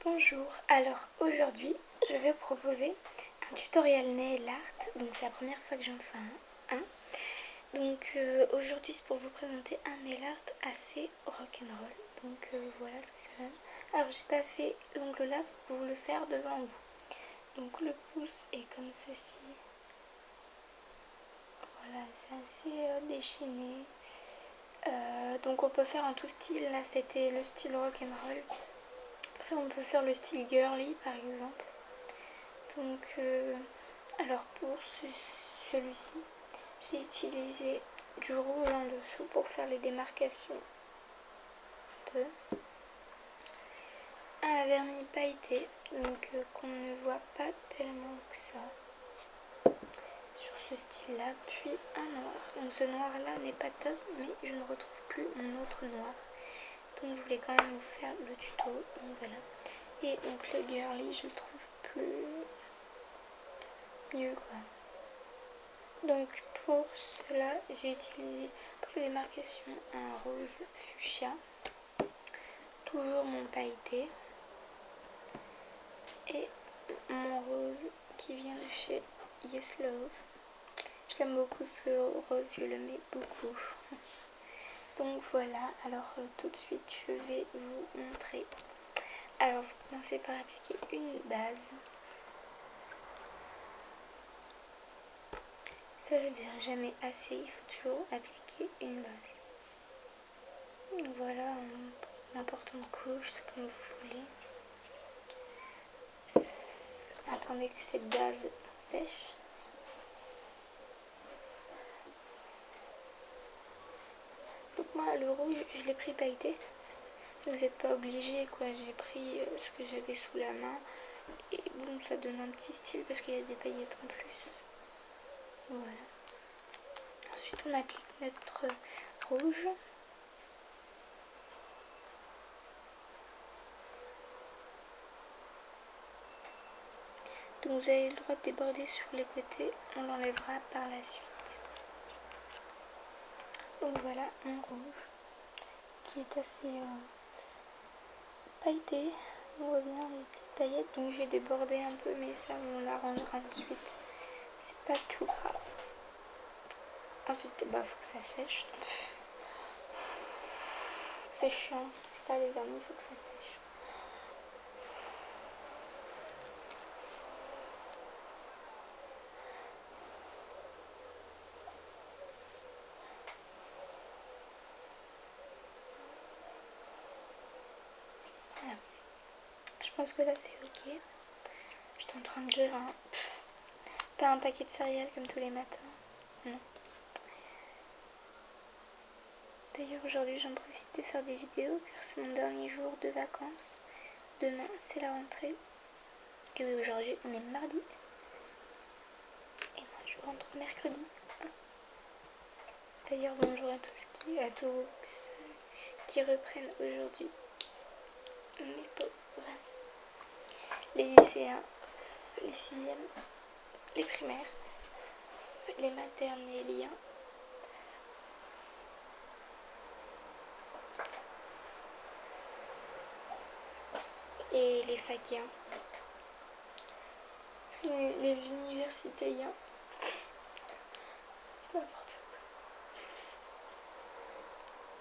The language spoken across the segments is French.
Bonjour, alors aujourd'hui je vais vous proposer un tutoriel nail art, donc c'est la première fois que j'en fais un. Donc aujourd'hui c'est pour vous présenter un nail art assez rock'n'roll, donc voilà ce que ça donne. Alors j'ai pas fait l'ongle là pour vous le faire devant vous, donc le pouce est comme ceci, voilà c'est assez déchaîné. Donc on peut faire en tout style, là c'était le style rock'n'roll. Après on peut faire le style girly par exemple. Donc alors pour celui-ci, j'ai utilisé du rouge en dessous pour faire les démarcations. Un peu. Un vernis pailleté, donc qu'on ne voit pas tellement que ça. Sur ce style-là, puis un noir. Donc ce noir-là n'est pas top, mais je ne retrouve plus mon autre noir. Donc je voulais quand même vous faire le tuto, donc voilà. Et donc le girly, je le trouve mieux quoi. Donc pour cela, j'ai utilisé pour les démarcations un rose fuchsia, toujours mon pailleté, et mon rose qui vient de chez Yes Love. Je l'aime beaucoup ce rose, je le mets beaucoup. Donc voilà, alors tout de suite je vais vous montrer. Alors vous commencez par appliquer une base. Ça je ne dirai jamais assez, il faut toujours appliquer une base. Donc voilà, n'importe une couche, c'est comme vous voulez. Attendez que cette base sèche. Donc moi le rouge je l'ai pris pailleté. Vous n'êtes pas obligé quoi, j'ai pris ce que j'avais sous la main. Et bon ça donne un petit style parce qu'il y a des paillettes en plus. Voilà. Ensuite on applique notre rouge. Donc vous avez le droit de déborder sur les côtés, on l'enlèvera par la suite. Donc voilà mon rouge qui est assez pailleté. On voit bien les petites paillettes, donc j'ai débordé un peu mais ça on arrangera ensuite. C'est pas tout grave. Ensuite faut que ça sèche. C'est chiant, c'est ça les vernis, il faut que ça sèche. Voilà. Je pense que là c'est ok. J'étais en train de lire pas un paquet de céréales comme tous les matins. Non. D'ailleurs aujourd'hui j'en profite de faire des vidéos car c'est mon dernier jour de vacances. Demain c'est la rentrée. Et oui, aujourd'hui on est mardi. Et moi je rentre mercredi. D'ailleurs bonjour à tous qui reprennent aujourd'hui. Les pauvres. Les lycéens, les sixièmes, les primaires, les materneliens. Et les faciens, les universitaires, c'est n'importe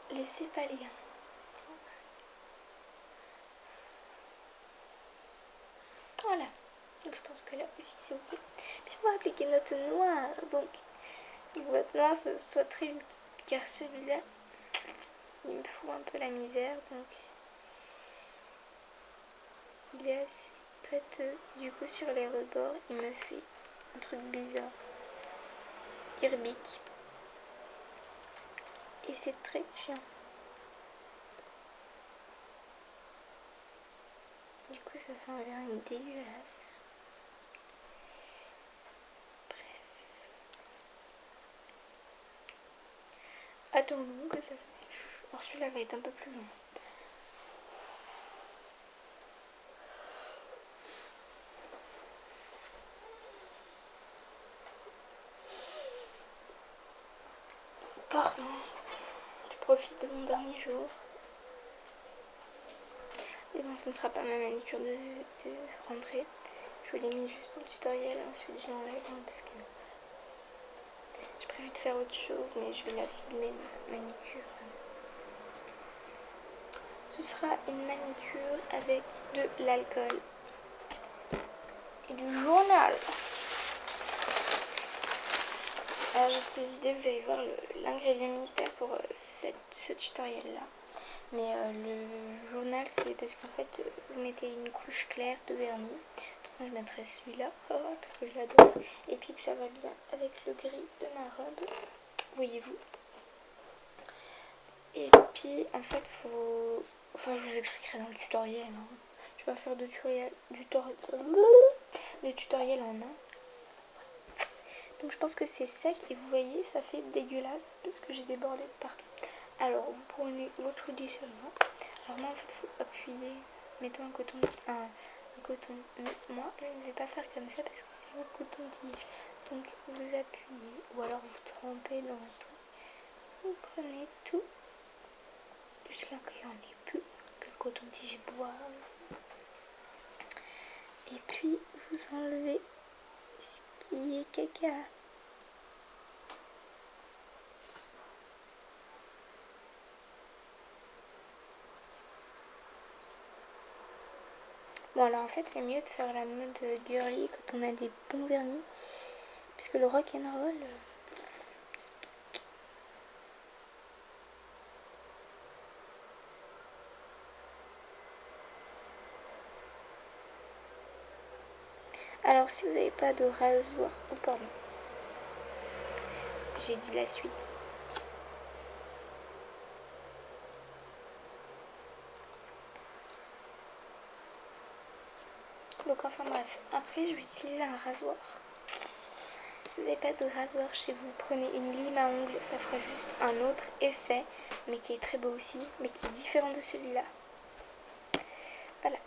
quoi, les céphaliens. Voilà, donc je pense que là aussi c'est ok. Puis on va appliquer notre noir, donc votre noir soit très vite, car celui-là, il me fout un peu la misère, donc il est assez pâteux. Du coup sur les rebords, il me fait un truc bizarre, irbique, et c'est très chiant. Du coup ça fait un vernis dégueulasse. Attendons que ça sèche. Alors celui-là va être un peu plus long. Pardon, je profite de mon dernier jour. Mais bon, ce ne sera pas ma manicure de rentrée. Je l'ai mis juste pour le tutoriel, ensuite je l'enlève parce que j'ai prévu de faire autre chose, mais je vais la filmer, ma manicure. Ce sera une manicure avec de l'alcool et du journal. Alors j'ai des idées, vous allez voir l'ingrédient mystère pour ce tutoriel là. Mais le journal, c'est parce qu'en fait vous mettez une couche claire de vernis. Donc moi je mettrai celui-là parce que je l'adore et puis que ça va bien avec le gris de ma robe, voyez-vous. Et puis en fait faut, enfin je vous expliquerai dans le tutoriel, hein. Je vais pas faire de tutoriel en un. Donc je pense que c'est sec et vous voyez ça fait dégueulasse parce que j'ai débordé de partout. Alors vous prenez votre dissolvant. Alors moi en fait il faut appuyer, mettons un coton, moi je ne vais pas faire comme ça parce que c'est au coton-tige. Donc vous appuyez ou alors vous trempez dans votre truc. Vous prenez tout jusqu'à qu'il n'y en ait plus, que le coton-tige boive. Et puis vous enlevez ce qui est caca. Bon alors en fait c'est mieux de faire la mode girly quand on a des bons vernis. Puisque le rock'n'roll... Alors si vous n'avez pas de rasoir... Oh pardon. J'ai dit la suite. Donc enfin bref. Après je vais utiliser un rasoir. Si vous n'avez pas de rasoir chez vous, prenez une lime à ongles. Ça fera juste un autre effet. Mais qui est très beau aussi. Mais qui est différent de celui-là. Voilà.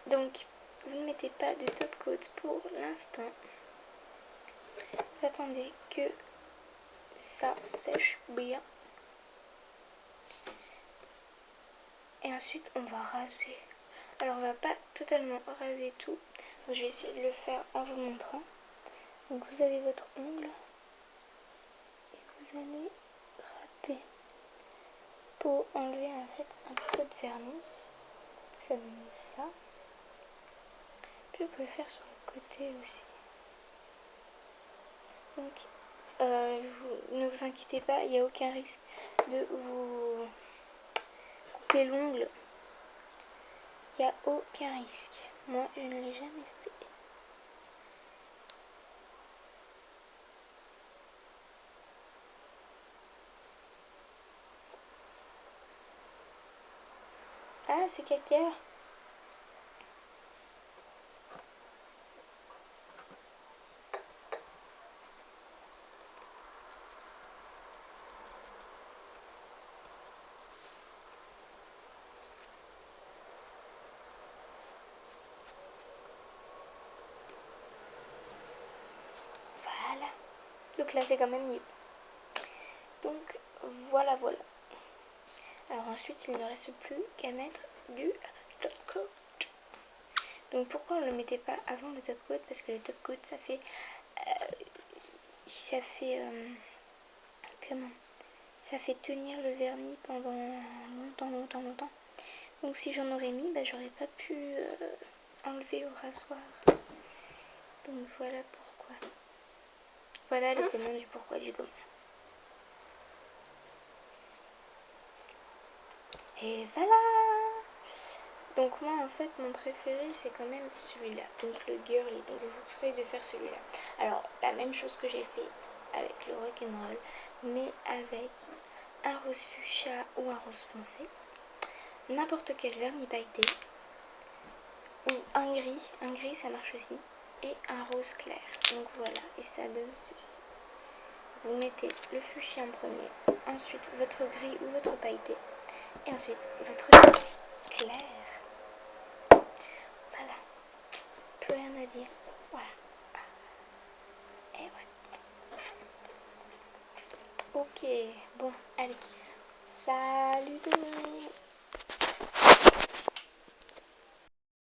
Donc vous ne mettez pas de top coat pour l'instant. Vous attendez que ça sèche bien. Et ensuite on va raser. Alors on va pas totalement raser tout. Donc, je vais essayer de le faire en vous montrant. Donc vous avez votre ongle. Et vous allez râper. Pour enlever en fait un peu de vernis. Ça donne ça. Puis vous pouvez faire sur le côté aussi. Donc ne vous inquiétez pas, il n'y a aucun risque de vous couper l'ongle. Il n'y a aucun risque. Moi, je ne l'ai jamais fait. Ah, c'est caca. Voilà. Donc là, c'est quand même mieux. Donc, voilà, voilà. Alors ensuite, il ne reste plus qu'à mettre du top coat. Donc pourquoi on ne le mettait pas avant le top coat? Parce que le top coat, ça fait comment? Ça fait tenir le vernis pendant longtemps. Donc si j'en aurais mis, bah, j'aurais pas pu enlever au rasoir. Donc voilà pourquoi. Voilà le comment du pourquoi du comment. Et voilà. Donc moi en fait mon préféré c'est quand même celui-là, donc le girly, donc je vous conseille de faire celui-là. Alors la même chose que j'ai fait avec le rock'n'roll, mais avec un rose fuchsia ou un rose foncé, n'importe quel vernis pailleté, ou un gris ça marche aussi, et un rose clair. Donc voilà, et ça donne ceci. Vous mettez le fuchsia en premier, ensuite votre gris ou votre pailleté, et ensuite votre clair. Voilà, plus rien à dire. Voilà. Et ouais. Ok, bon, allez. Salut tout le monde.